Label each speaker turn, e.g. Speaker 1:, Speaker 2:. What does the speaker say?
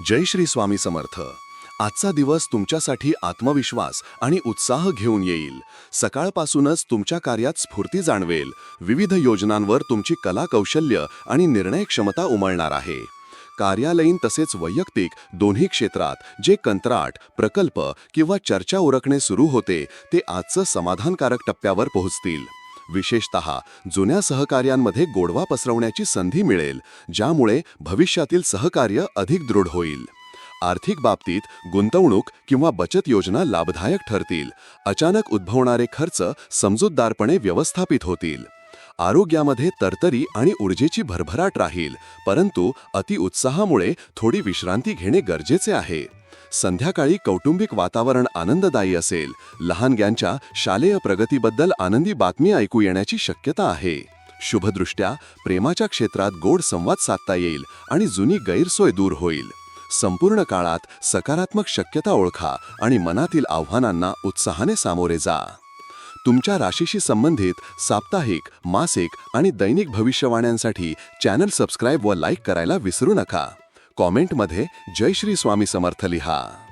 Speaker 1: जय श्री स्वामी समर्थ. आजचा दिवस तुमच्यासाठी आत्मविश्वास आणि उत्साह घेऊन येईल. सकाळपासूनच तुमच्या कार्यात स्फूर्ती जाणवेल. विविध योजनांवर तुमची कला कौशल्य आणि निर्णय क्षमता उमलणार आहे. कार्यालयीन तसेच वैयक्तिक दोन्ही क्षेत्रात जे कंत्राट, प्रकल्प किंवा चर्चा उरकणे सुरू होते ते आजचं समाधानकारक टप्प्यावर पोहोचतील. विशेषतः जुन्या सहकार्यांमध्ये गोडवा पसरवण्याची संधी मिळेल, ज्यामुळे भविष्यातील सहकार्य अधिक दृढ होईल. आर्थिक बाबतीत गुंतवणूक किंवा बचत योजना लाभदायक ठरतील. अचानक उद्भवणारे खर्च समजूतदारपणे व्यवस्थापित होतील. आरोग्यामध्ये तरतरी आणि ऊर्जेची भरभराट राहील, परंतु अतिउत्साहामुळे थोडी विश्रांती घेणे गरजेचे आहे. संध्याकाळी कौटुंबिक वातावरण आनंददायी असेल. लहानग्यांच्या शालेय प्रगतीबद्दल आनंदी बातमी ऐकू येण्याची शक्यता आहे. शुभदृष्ट्या प्रेमाच्या क्षेत्रात गोड संवाद साधता येईल आणि जुनी गैरसोय दूर होईल. संपूर्ण काळात सकारात्मक शक्यता ओळखा आणि मनातील आव्हानांना उत्साहाने सामोरे जा. तुमच्या राशीशी संबंधित साप्ताहिक, मासिक आणि दैनिक भविष्यवाण्यांसाठी चॅनल सबस्क्राईब व लाईक करायला विसरू नका. कॉमेंटमध्ये जय श्री स्वामी समर्थ लिहा.